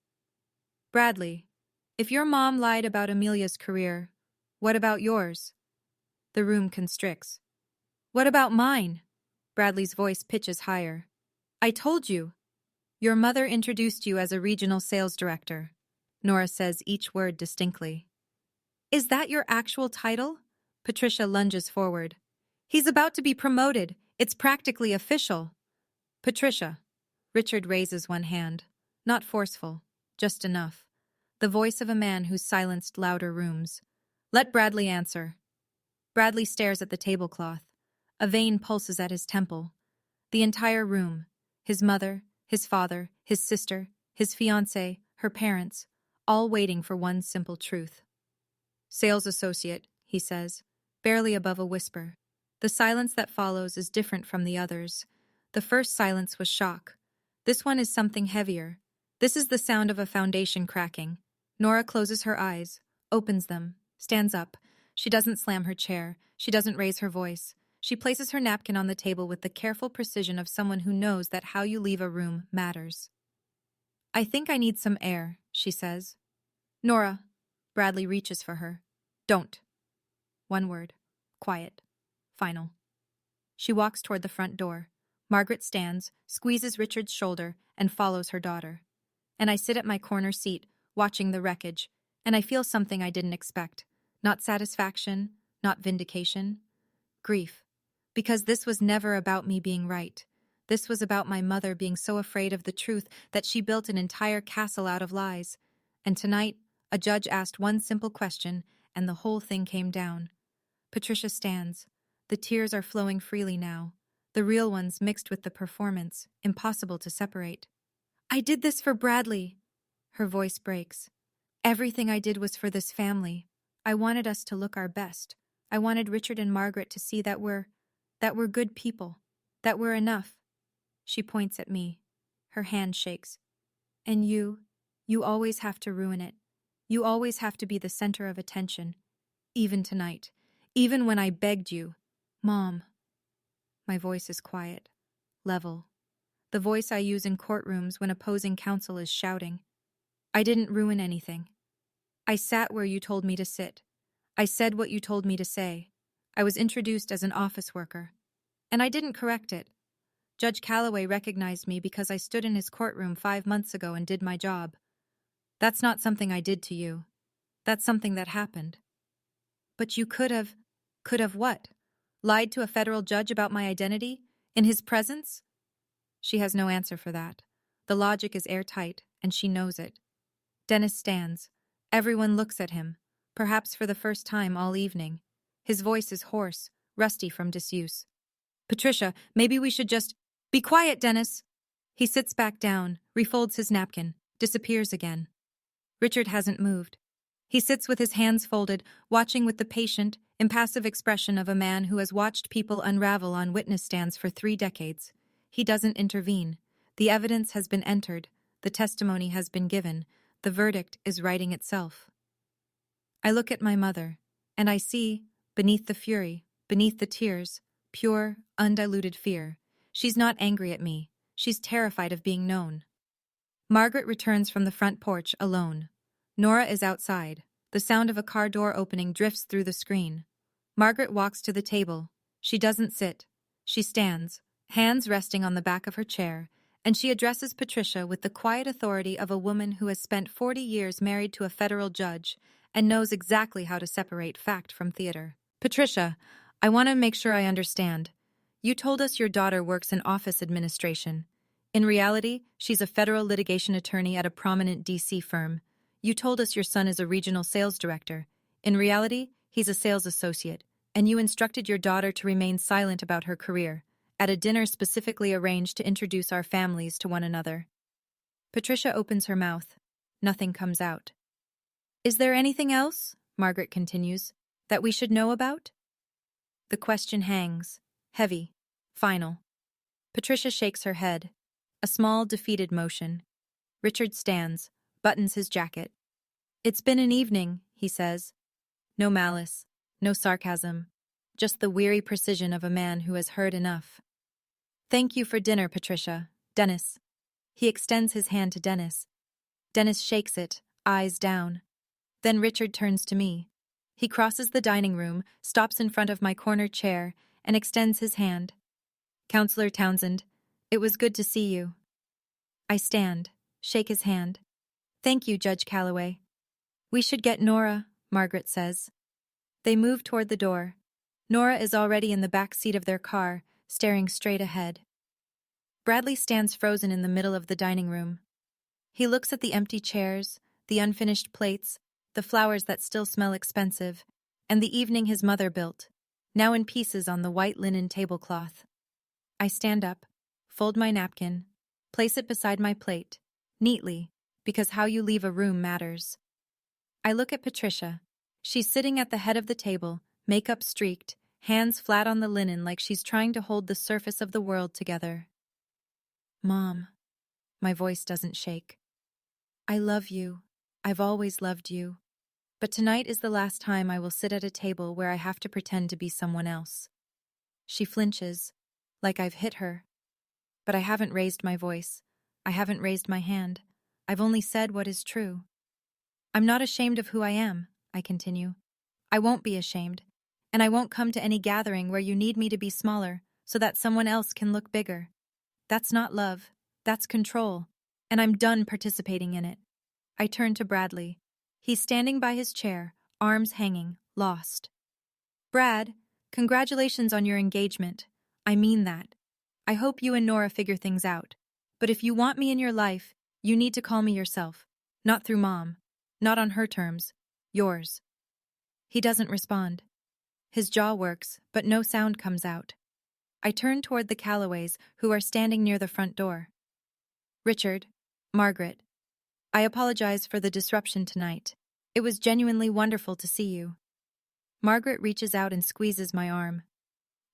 Bradley, if your mom lied about Amelia's career, what about yours? The room constricts. What about mine? Bradley's voice pitches higher. I told you. Your mother introduced you as a regional sales director. Nora says each word distinctly. Is that your actual title? Patricia lunges forward. He's about to be promoted. It's practically official. Patricia. Richard raises one hand. Not forceful, just enough. The voice of a man who's silenced louder rooms. Let Bradley answer. Bradley stares at the tablecloth. A vein pulses at his temple. The entire room, his mother, his father, his sister, his fiancé, her parents, all waiting for one simple truth. Sales associate, he says, barely above a whisper. The silence that follows is different from the others. The first silence was shock. This one is something heavier. This is the sound of a foundation cracking. Nora closes her eyes, opens them, stands up. She doesn't slam her chair. She doesn't raise her voice. She places her napkin on the table with the careful precision of someone who knows that how you leave a room matters. I think I need some air, she says. Nora. Bradley reaches for her. Don't. One word. Quiet. Final. She walks toward the front door. Margaret stands, squeezes Richard's shoulder, and follows her daughter. And I sit at my corner seat, watching the wreckage, and I feel something I didn't expect. Not satisfaction, not vindication. Grief. Because this was never about me being right. This was about my mother being so afraid of the truth that she built an entire castle out of lies. And tonight, a judge asked one simple question, and the whole thing came down. Patricia stands. The tears are flowing freely now. The real ones mixed with the performance, impossible to separate. I did this for Bradley. Her voice breaks. Everything I did was for this family. I wanted us to look our best. I wanted Richard and Margaret to see that we're good people, that we're enough. She points at me. Her hand shakes. And you always have to ruin it. You always have to be the center of attention. Even tonight. Even when I begged you. Mom. My voice is quiet. Level. The voice I use in courtrooms when opposing counsel is shouting. I didn't ruin anything. I sat where you told me to sit. I said what you told me to say. I was introduced as an office worker. And I didn't correct it. Judge Calloway recognized me because I stood in his courtroom 5 months ago and did my job. That's not something I did to you. That's something that happened. But you could have what? Lied to a federal judge about my identity? In his presence? She has no answer for that. The logic is airtight, and she knows it. Dennis stands. Everyone looks at him, perhaps for the first time all evening. His voice is hoarse, rusty from disuse. Patricia, maybe we should just— Be quiet, Dennis! He sits back down, refolds his napkin, disappears again. Richard hasn't moved. He sits with his hands folded, watching with the patient, impassive expression of a man who has watched people unravel on witness stands for 3 decades. He doesn't intervene. The evidence has been entered. The testimony has been given. The verdict is writing itself. I look at my mother, and I see, beneath the fury, beneath the tears, pure, undiluted fear. She's not angry at me. She's terrified of being known. Margaret returns from the front porch alone. Nora is outside. The sound of a car door opening drifts through the screen. Margaret walks to the table. She doesn't sit. She stands, hands resting on the back of her chair, and she addresses Patricia with the quiet authority of a woman who has spent 40 years married to a federal judge and knows exactly how to separate fact from theater. Patricia, I want to make sure I understand. You told us your daughter works in office administration. In reality, she's a federal litigation attorney at a prominent D.C. firm. You told us your son is a regional sales director. In reality, he's a sales associate, and you instructed your daughter to remain silent about her career, at a dinner specifically arranged to introduce our families to one another. Patricia opens her mouth. Nothing comes out. Is there anything else, Margaret continues, that we should know about? The question hangs, heavy, final. Patricia shakes her head. A small, defeated motion. Richard stands, buttons his jacket. It's been an evening, he says. No malice, no sarcasm, just the weary precision of a man who has heard enough. Thank you for dinner, Patricia. Dennis. He extends his hand to Dennis. Dennis shakes it, eyes down. Then Richard turns to me. He crosses the dining room, stops in front of my corner chair, and extends his hand. Counselor Townsend, it was good to see you. I stand, shake his hand. Thank you, Judge Calloway. We should get Nora, Margaret says. They move toward the door. Nora is already in the back seat of their car, staring straight ahead. Bradley stands frozen in the middle of the dining room. He looks at the empty chairs, the unfinished plates, the flowers that still smell expensive, and the evening his mother built, now in pieces on the white linen tablecloth. I stand up, fold my napkin, place it beside my plate, neatly, because how you leave a room matters. I look at Patricia. She's sitting at the head of the table, makeup streaked, hands flat on the linen like she's trying to hold the surface of the world together. Mom. My voice doesn't shake. I love you. I've always loved you. But tonight is the last time I will sit at a table where I have to pretend to be someone else. She flinches, like I've hit her. But I haven't raised my voice. I haven't raised my hand. I've only said what is true. I'm not ashamed of who I am, I continue. I won't be ashamed. And I won't come to any gathering where you need me to be smaller so that someone else can look bigger. That's not love. That's control. And I'm done participating in it. I turn to Bradley. He's standing by his chair, arms hanging, lost. Brad, congratulations on your engagement. I mean that. I hope you and Nora figure things out. But if you want me in your life, you need to call me yourself. Not through Mom. Not on her terms. Yours. He doesn't respond. His jaw works, but no sound comes out. I turn toward the Calloways, who are standing near the front door. Richard, Margaret, I apologize for the disruption tonight. It was genuinely wonderful to see you. Margaret reaches out and squeezes my arm.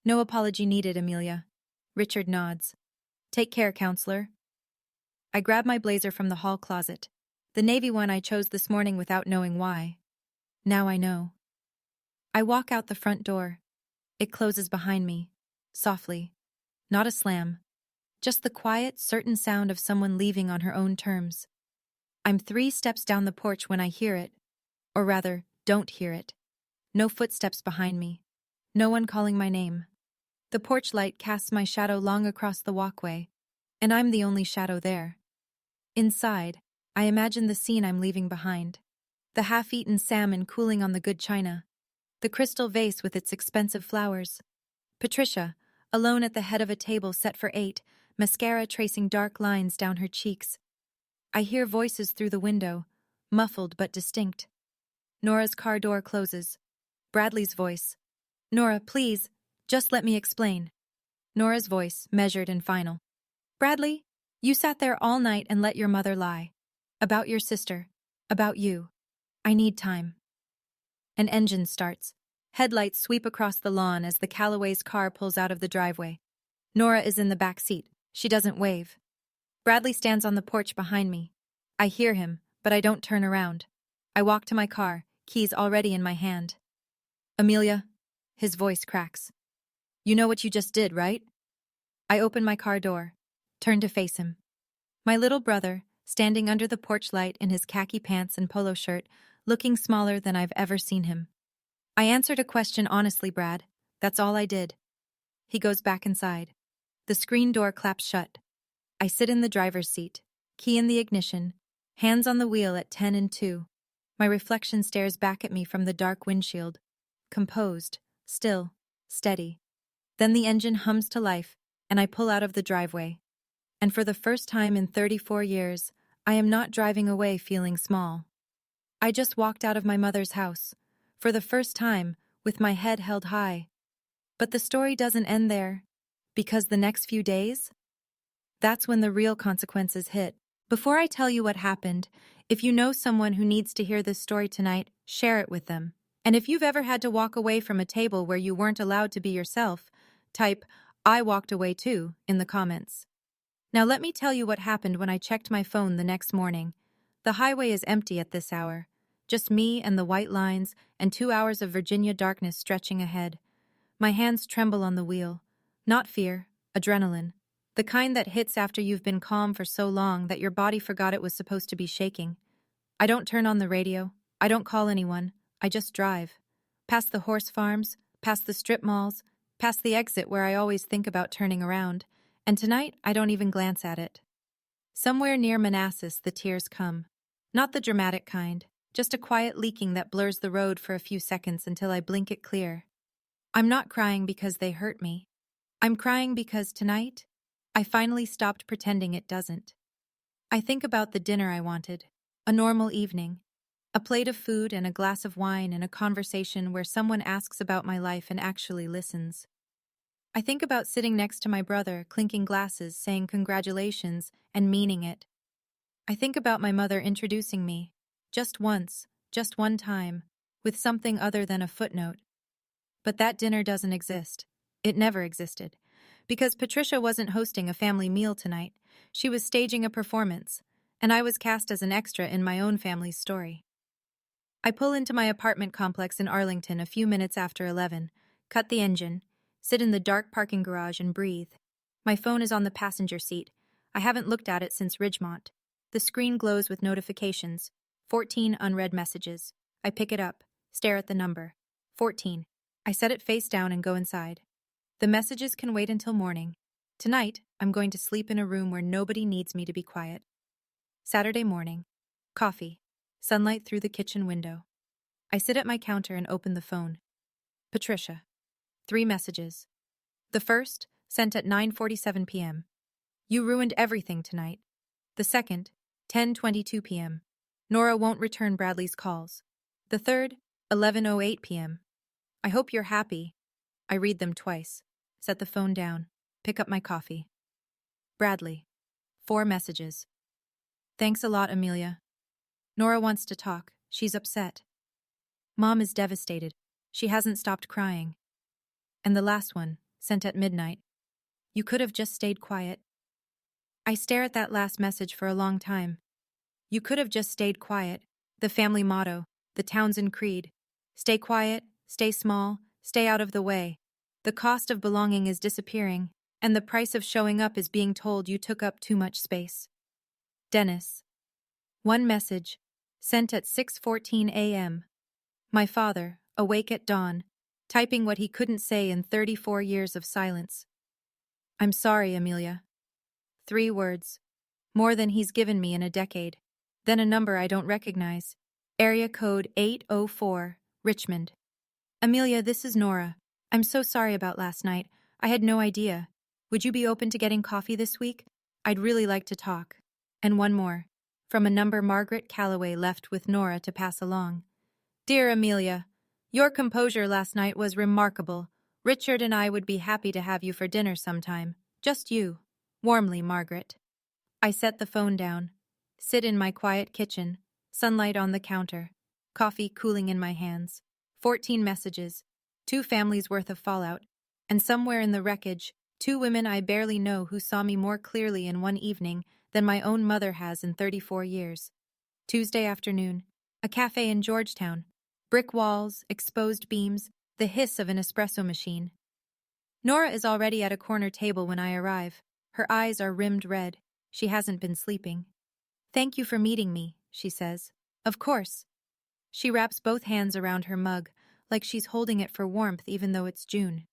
No apology needed, Amelia. Richard nods. Take care, counselor. I grab my blazer from the hall closet, the navy one I chose this morning without knowing why. Now I know. I walk out the front door. It closes behind me, softly. Not a slam. Just the quiet, certain sound of someone leaving on her own terms. I'm 3 steps down the porch when I hear it. Or rather, don't hear it. No footsteps behind me. No one calling my name. The porch light casts my shadow long across the walkway, and I'm the only shadow there. Inside, I imagine the scene I'm leaving behind. The half-eaten salmon cooling on the good china. The crystal vase with its expensive flowers. Patricia, alone at the head of a table set for 8, mascara tracing dark lines down her cheeks. I hear voices through the window, muffled but distinct. Nora's car door closes. Bradley's voice. Nora, please, just let me explain. Nora's voice, measured and final. Bradley, you sat there all night and let your mother lie. About your sister. About you. I need time. An engine starts. Headlights sweep across the lawn as the Callaway's car pulls out of the driveway. Nora is in the back seat. She doesn't wave. Bradley stands on the porch behind me. I hear him, but I don't turn around. I walk to my car, keys already in my hand. Amelia. His voice cracks. You know what you just did, right? I open my car door, turn to face him. My little brother, standing under the porch light in his khaki pants and polo shirt, looking smaller than I've ever seen him. I answered a question honestly, Brad. That's all I did. He goes back inside. The screen door claps shut. I sit in the driver's seat, key in the ignition, hands on the wheel at 10 and 2. My reflection stares back at me from the dark windshield. Composed, still, steady. Then the engine hums to life, and I pull out of the driveway. And for the first time in 34 years, I am not driving away feeling small. I just walked out of my mother's house, for the first time, with my head held high. But the story doesn't end there, because the next few days, that's when the real consequences hit. Before I tell you what happened, if you know someone who needs to hear this story tonight, share it with them. And if you've ever had to walk away from a table where you weren't allowed to be yourself, type, I walked away too, in the comments. Now let me tell you what happened when I checked my phone the next morning. The highway is empty at this hour. Just me and the white lines and 2 hours of Virginia darkness stretching ahead. My hands tremble on the wheel. Not fear, adrenaline. The kind that hits after you've been calm for so long that your body forgot it was supposed to be shaking. I don't turn on the radio. I don't call anyone. I just drive. Past the horse farms, past the strip malls, past the exit where I always think about turning around. And tonight, I don't even glance at it. Somewhere near Manassas, the tears come. Not the dramatic kind, just a quiet leaking that blurs the road for a few seconds until I blink it clear. I'm not crying because they hurt me. I'm crying because tonight, I finally stopped pretending it doesn't. I think about the dinner I wanted, a normal evening, a plate of food and a glass of wine and a conversation where someone asks about my life and actually listens. I think about sitting next to my brother, clinking glasses, saying congratulations, and meaning it. I think about my mother introducing me, just once, just one time, with something other than a footnote. But that dinner doesn't exist. It never existed. Because Patricia wasn't hosting a family meal tonight. She was staging a performance, and I was cast as an extra in my own family's story. I pull into my apartment complex in Arlington a few minutes after 11, cut the engine, sit in the dark parking garage and breathe. My phone is on the passenger seat. I haven't looked at it since Ridgemont. The screen glows with notifications. 14 unread messages. I pick it up, stare at the number. 14. I set it face down and go inside. The messages can wait until morning. Tonight, I'm going to sleep in a room where nobody needs me to be quiet. Saturday morning. Coffee. Sunlight through the kitchen window. I sit at my counter and open the phone. Patricia. 3 messages. The first, sent at 9:47 p.m. You ruined everything tonight. The second, 10:22 p.m. Nora won't return Bradley's calls. The third, 11:08 p.m. I hope you're happy. I read them twice. Set the phone down. Pick up my coffee. Bradley. 4 messages. Thanks a lot, Amelia. Nora wants to talk. She's upset. Mom is devastated. She hasn't stopped crying. And the last one, sent at midnight. You could have just stayed quiet. I stare at that last message for a long time. You could have just stayed quiet. The family motto, the Townsend Creed. Stay quiet, stay small, stay out of the way. The cost of belonging is disappearing, and the price of showing up is being told you took up too much space. Dennis. 1 message, sent at 6:14 a.m. My father, awake at dawn, typing what he couldn't say in 34 years of silence. I'm sorry, Amelia. 3 words. More than he's given me in a decade. Then a number I don't recognize. Area code 804, Richmond. Amelia, this is Nora. I'm so sorry about last night. I had no idea. Would you be open to getting coffee this week? I'd really like to talk. And one more. From a number Margaret Calloway left with Nora to pass along. Dear Amelia, your composure last night was remarkable. Richard and I would be happy to have you for dinner sometime. Just you. Warmly, Margaret. I set the phone down. Sit in my quiet kitchen. Sunlight on the counter. Coffee cooling in my hands. 14 messages. 2 families worth of fallout. And somewhere in the wreckage, 2 women I barely know who saw me more clearly in one evening than my own mother has in 34 years. Tuesday afternoon. A cafe in Georgetown. Brick walls, exposed beams, the hiss of an espresso machine. Nora is already at a corner table when I arrive. Her eyes are rimmed red. She hasn't been sleeping. Thank you for meeting me, she says. Of course. She wraps both hands around her mug, like she's holding it for warmth even though it's June.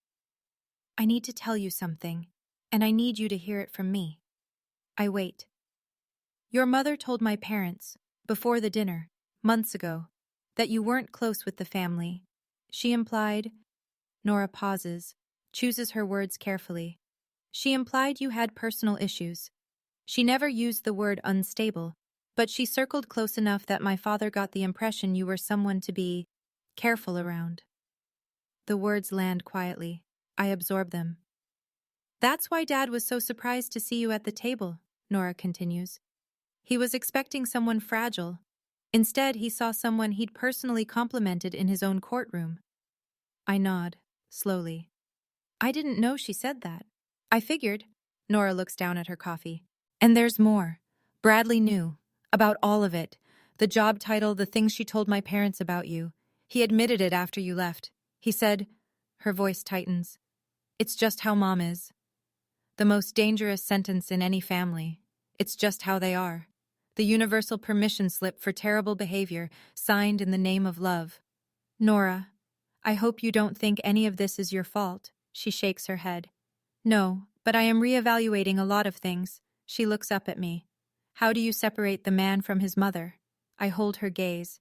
I need to tell you something, and I need you to hear it from me. I wait. Your mother told my parents, before the dinner, months ago, that you weren't close with the family. She implied... Nora pauses, chooses her words carefully. She implied you had personal issues. She never used the word unstable, but she circled close enough that my father got the impression you were someone to be careful around. The words land quietly. I absorb them. That's why Dad was so surprised to see you at the table, Nora continues. He was expecting someone fragile. Instead, he saw someone he'd personally complimented in his own courtroom. I nod, slowly. I didn't know she said that. I figured. Nora looks down at her coffee. And there's more. Bradley knew. About all of it. The job title, the things she told my parents about you. He admitted it after you left. He said, her voice tightens, it's just how Mom is. The most dangerous sentence in any family. It's just how they are. The universal permission slip for terrible behavior, signed in the name of love. Nora, I hope you don't think any of this is your fault. She shakes her head. No, but I am reevaluating a lot of things. She looks up at me. How do you separate the man from his mother? I hold her gaze.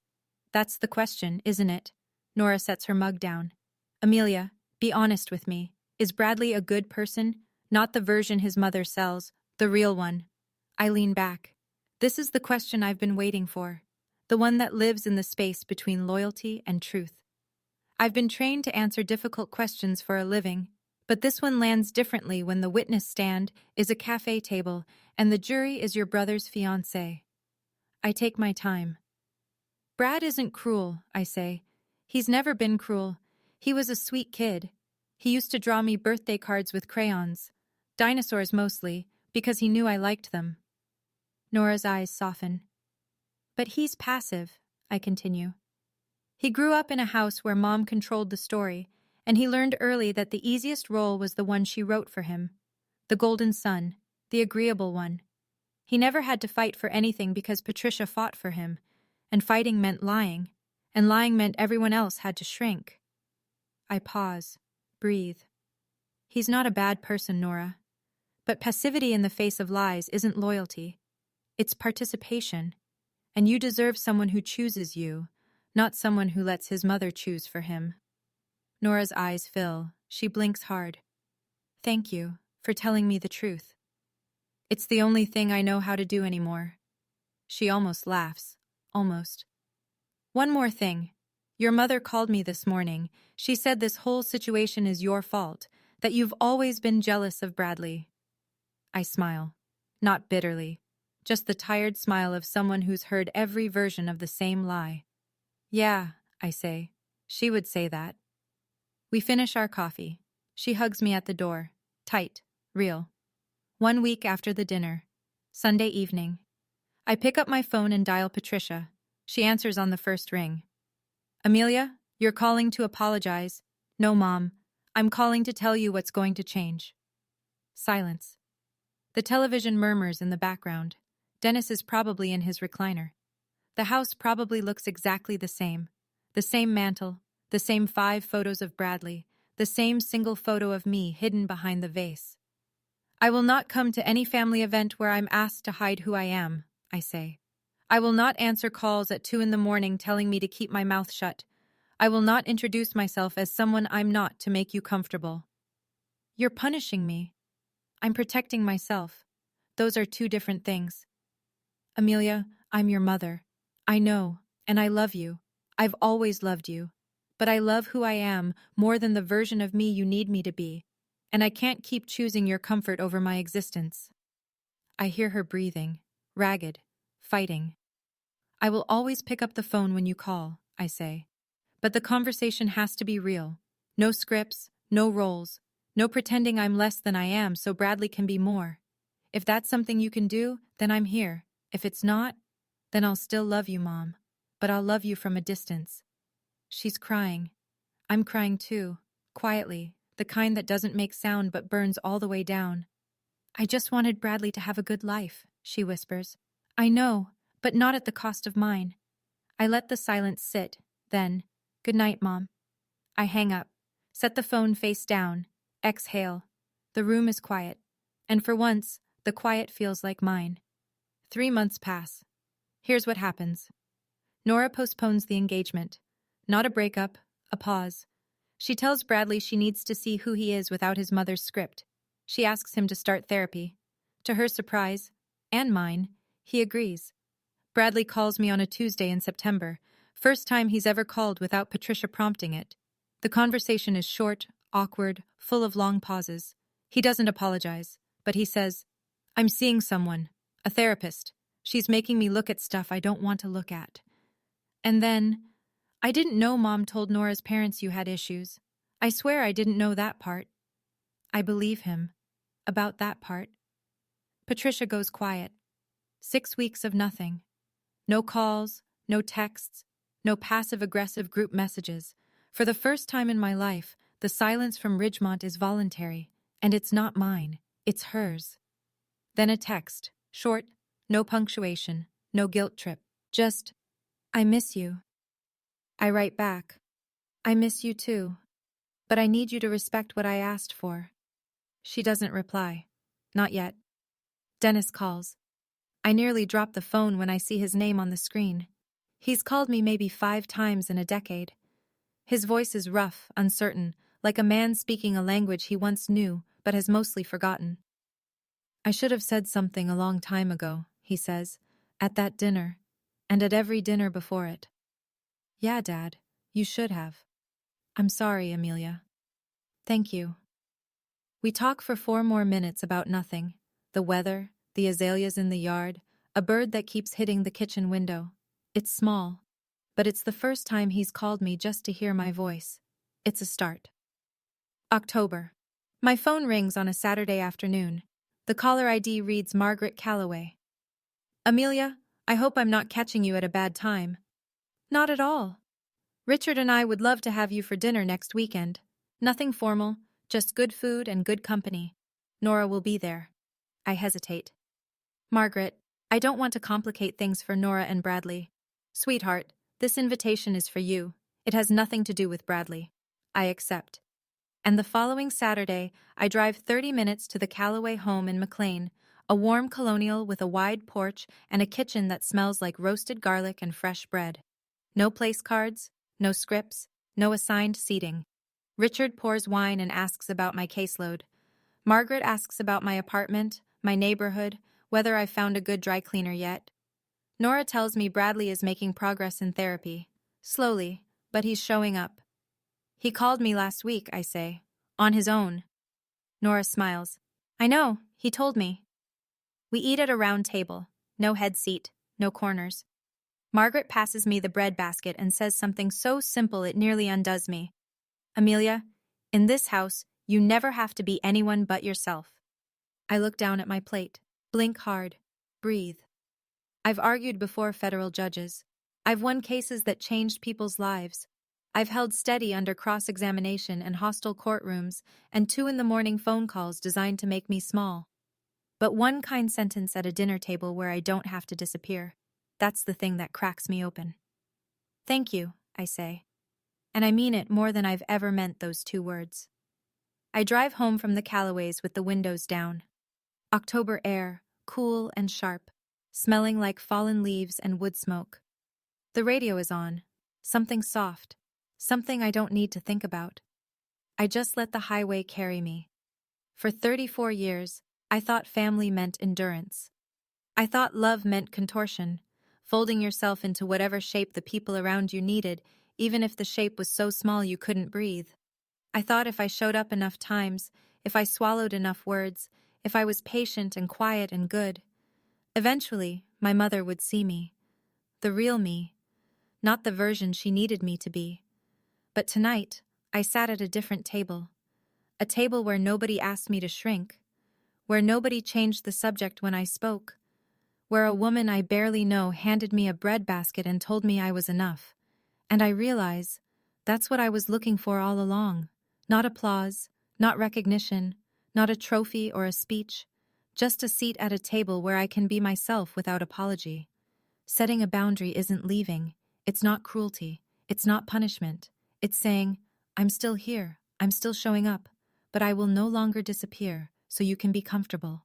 That's the question, isn't it? Nora sets her mug down. Amelia, be honest with me. Is Bradley a good person? Not the version his mother sells, the real one. I lean back. This is the question I've been waiting for. The one that lives in the space between loyalty and truth. I've been trained to answer difficult questions for a living, but this one lands differently when the witness stand is a cafe table and the jury is your brother's fiancé. I take my time. Brad isn't cruel, I say. He's never been cruel. He was a sweet kid. He used to draw me birthday cards with crayons. Dinosaurs mostly, because he knew I liked them. Nora's eyes soften. But he's passive, I continue. He grew up in a house where Mom controlled the story, and he learned early that the easiest role was the one she wrote for him. The golden son, the agreeable one. He never had to fight for anything because Patricia fought for him, and fighting meant lying, and lying meant everyone else had to shrink. I pause, breathe. He's not a bad person, Nora. But passivity in the face of lies isn't loyalty. It's participation. And you deserve someone who chooses you, not someone who lets his mother choose for him. Nora's eyes fill. She blinks hard. Thank you for telling me the truth. It's the only thing I know how to do anymore. She almost laughs. Almost. One more thing. Your mother called me this morning. She said this whole situation is your fault, that you've always been jealous of Bradley. I smile. Not bitterly. Just the tired smile of someone who's heard every version of the same lie. Yeah, I say. She would say that. We finish our coffee. She hugs me at the door. Tight. Real. 1 week after the dinner. Sunday evening. I pick up my phone and dial Patricia. She answers on the first ring. Amelia, you're calling to apologize. No, Mom. I'm calling to tell you what's going to change. Silence. The television murmurs in the background. Dennis is probably in his recliner. The house probably looks exactly the same. The same mantle, the same 5 photos of Bradley, the same single photo of me hidden behind the vase. I will not come to any family event where I'm asked to hide who I am, I say. I will not answer calls at 2 a.m. telling me to keep my mouth shut. I will not introduce myself as someone I'm not to make you comfortable. You're punishing me. I'm protecting myself. Those are two different things. Amelia, I'm your mother. I know, and I love you. I've always loved you. But I love who I am more than the version of me you need me to be. And I can't keep choosing your comfort over my existence. I hear her breathing, ragged, fighting. I will always pick up the phone when you call, I say. But the conversation has to be real. No scripts, no roles, no pretending I'm less than I am so Bradley can be more. If that's something you can do, then I'm here. If it's not, then I'll still love you, Mom. But I'll love you from a distance. She's crying. I'm crying too, quietly, the kind that doesn't make sound but burns all the way down. I just wanted Bradley to have a good life, she whispers. I know, but not at the cost of mine. I let the silence sit, then, good night, Mom. I hang up, set the phone face down, exhale. The room is quiet, and for once, the quiet feels like mine. 3 months pass. Here's what happens. Nora postpones the engagement. Not a breakup, a pause. She tells Bradley she needs to see who he is without his mother's script. She asks him to start therapy. To her surprise, and mine, he agrees. Bradley calls me on a Tuesday in September, first time he's ever called without Patricia prompting it. The conversation is short, awkward, full of long pauses. He doesn't apologize, but he says, I'm seeing someone, a therapist. She's making me look at stuff I don't want to look at. And then, I didn't know Mom told Nora's parents you had issues. I swear I didn't know that part. I believe him. About that part. Patricia goes quiet. 6 weeks of nothing. No calls, no texts, no passive-aggressive group messages. For the first time in my life, the silence from Ridgemont is voluntary, and it's not mine, it's hers. Then a text, short, no punctuation, no guilt trip. Just, I miss you. I write back, I miss you too, but I need you to respect what I asked for. She doesn't reply. Not yet. Dennis calls. I nearly drop the phone when I see his name on the screen. He's called me maybe 5 times in a decade. His voice is rough, uncertain, like a man speaking a language he once knew but has mostly forgotten. I should have said something a long time ago, he says, at that dinner, and at every dinner before it. Yeah, Dad, you should have. I'm sorry, Amelia. Thank you. We talk for 4 more minutes about nothing. The weather, the azaleas in the yard, a bird that keeps hitting the kitchen window. It's small, but it's the first time he's called me just to hear my voice. It's a start. October. My phone rings on a Saturday afternoon. The caller ID reads Margaret Calloway. Amelia, I hope I'm not catching you at a bad time. Not at all. Richard and I would love to have you for dinner next weekend. Nothing formal, just good food and good company. Nora will be there. I hesitate. Margaret, I don't want to complicate things for Nora and Bradley. Sweetheart, this invitation is for you. It has nothing to do with Bradley. I accept. And the following Saturday, I drive 30 minutes to the Calloway home in McLean, a warm colonial with a wide porch and a kitchen that smells like roasted garlic and fresh bread. No place cards, no scripts, no assigned seating. Richard pours wine and asks about my caseload. Margaret asks about my apartment, my neighborhood, whether I've found a good dry cleaner yet. Nora tells me Bradley is making progress in therapy. Slowly, but he's showing up. He called me last week, I say. On his own. Nora smiles. I know, he told me. We eat at a round table. No head seat, no corners. Margaret passes me the bread basket and says something so simple it nearly undoes me. Amelia, in this house, you never have to be anyone but yourself. I look down at my plate, blink hard, breathe. I've argued before federal judges. I've won cases that changed people's lives. I've held steady under cross-examination and hostile courtrooms and 2 a.m. phone calls designed to make me small. But one kind sentence at a dinner table where I don't have to disappear, that's the thing that cracks me open. Thank you, I say. And I mean it more than I've ever meant those 2 words. I drive home from the Calloways with the windows down. October air, cool and sharp, smelling like fallen leaves and wood smoke. The radio is on, something soft, something I don't need to think about. I just let the highway carry me. For 34 years, I thought family meant endurance. I thought love meant contortion, folding yourself into whatever shape the people around you needed, even if the shape was so small you couldn't breathe. I thought if I showed up enough times, if I swallowed enough words, if I was patient and quiet and good, eventually my mother would see me. The real me, not the version she needed me to be. But tonight, I sat at a different table. A table where nobody asked me to shrink, where nobody changed the subject when I spoke, where a woman I barely know handed me a breadbasket and told me I was enough. And I realize that's what I was looking for all along. Not applause, not recognition, not a trophy or a speech, just a seat at a table where I can be myself without apology. Setting a boundary isn't leaving, it's not cruelty, it's not punishment. It's saying, I'm still here, I'm still showing up, but I will no longer disappear so you can be comfortable.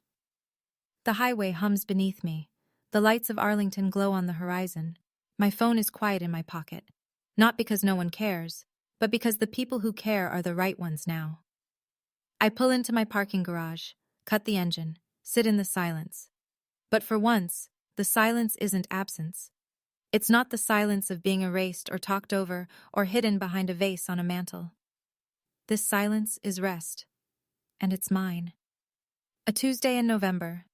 The highway hums beneath me. The lights of Arlington glow on the horizon. My phone is quiet in my pocket. Not because no one cares, but because the people who care are the right ones now. I pull into my parking garage, cut the engine, sit in the silence. But for once, the silence isn't absence. It's not the silence of being erased or talked over or hidden behind a vase on a mantel. This silence is rest, and it's mine. A Tuesday in November.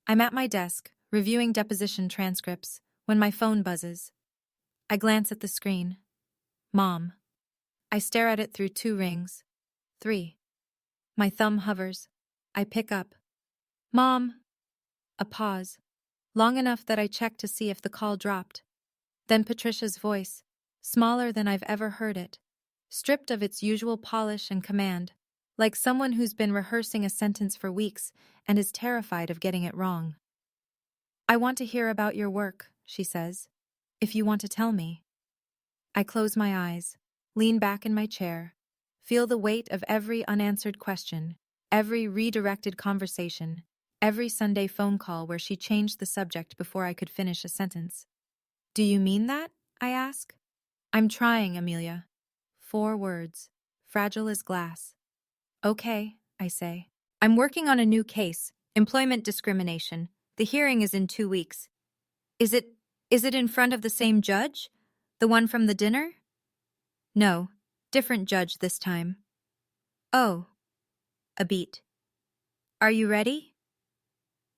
I'm at my desk, reviewing deposition transcripts, when my phone buzzes. I glance at the screen. Mom. I stare at it through 2 rings. 3. My thumb hovers. I pick up. Mom. A pause. Long enough that I check to see if the call dropped. Then Patricia's voice, smaller than I've ever heard it, stripped of its usual polish and command, like someone who's been rehearsing a sentence for weeks and is terrified of getting it wrong. I want to hear about your work, she says, if you want to tell me. I close my eyes, lean back in my chair, feel the weight of every unanswered question, every redirected conversation, every Sunday phone call where she changed the subject before I could finish a sentence. Do you mean that? I ask. I'm trying, Amelia. 4 words, fragile as glass. Okay, I say. I'm working on a new case, employment discrimination. The hearing is in 2 weeks. Is it in front of the same judge? The one from the dinner? No, different judge this time. Oh. A beat. Are you ready?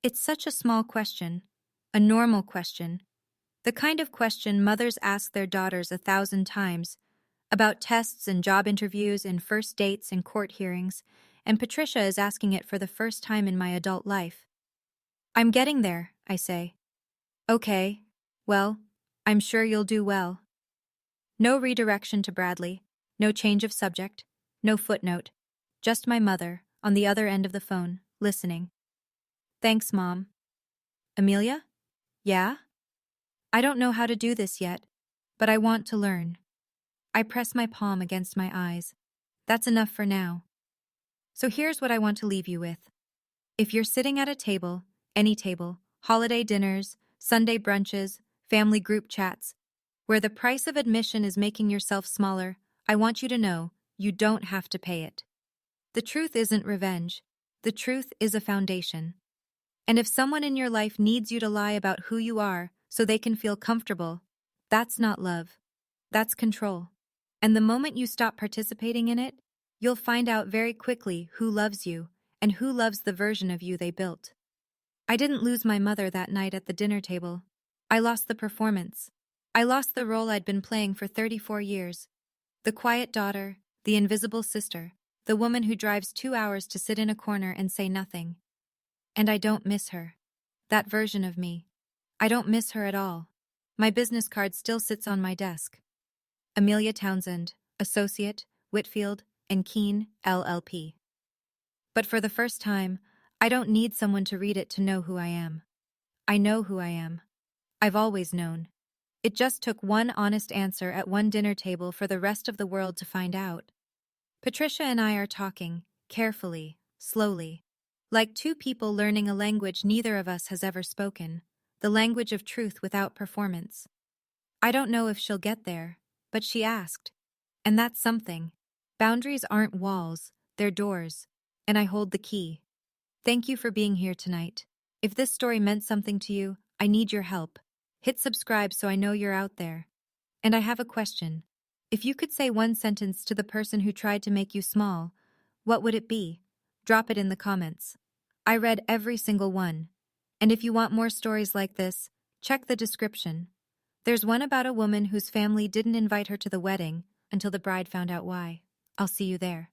It's such a small question, a normal question, the kind of question mothers ask their daughters 1,000 times, about tests and job interviews and first dates and court hearings, and Patricia is asking it for the first time in my adult life. I'm getting there, I say. Okay, well, I'm sure you'll do well. No redirection to Bradley, no change of subject, no footnote, just my mother, on the other end of the phone, listening. Thanks, Mom. Amelia? Yeah? I don't know how to do this yet, but I want to learn. I press my palm against my eyes. That's enough for now. So here's what I want to leave you with. If you're sitting at a table, any table, holiday dinners, Sunday brunches, family group chats, where the price of admission is making yourself smaller, I want you to know you don't have to pay it. The truth isn't revenge. The truth is a foundation. And if someone in your life needs you to lie about who you are so they can feel comfortable, that's not love. That's control. And the moment you stop participating in it, you'll find out very quickly who loves you and who loves the version of you they built. I didn't lose my mother that night at the dinner table. I lost the performance. I lost the role I'd been playing for 34 years. The quiet daughter, the invisible sister, the woman who drives 2 hours to sit in a corner and say nothing. And I don't miss her. That version of me. I don't miss her at all. My business card still sits on my desk. Amelia Townsend, Associate, Whitfield and Keene, LLP. But for the first time, I don't need someone to read it to know who I am. I know who I am. I've always known. It just took one honest answer at one dinner table for the rest of the world to find out. Patricia and I are talking, carefully, slowly, like 2 people learning a language neither of us has ever spoken, the language of truth without performance. I don't know if she'll get there, but she asked. And that's something. Boundaries aren't walls, they're doors. and I hold the key. Thank you for being here tonight. If this story meant something to you, I need your help. Hit subscribe so I know you're out there. And I have a question. If you could say one sentence to the person who tried to make you small, what would it be? Drop it in the comments. I read every single one. And if you want more stories like this, check the description. There's one about a woman whose family didn't invite her to the wedding until the bride found out why. I'll see you there.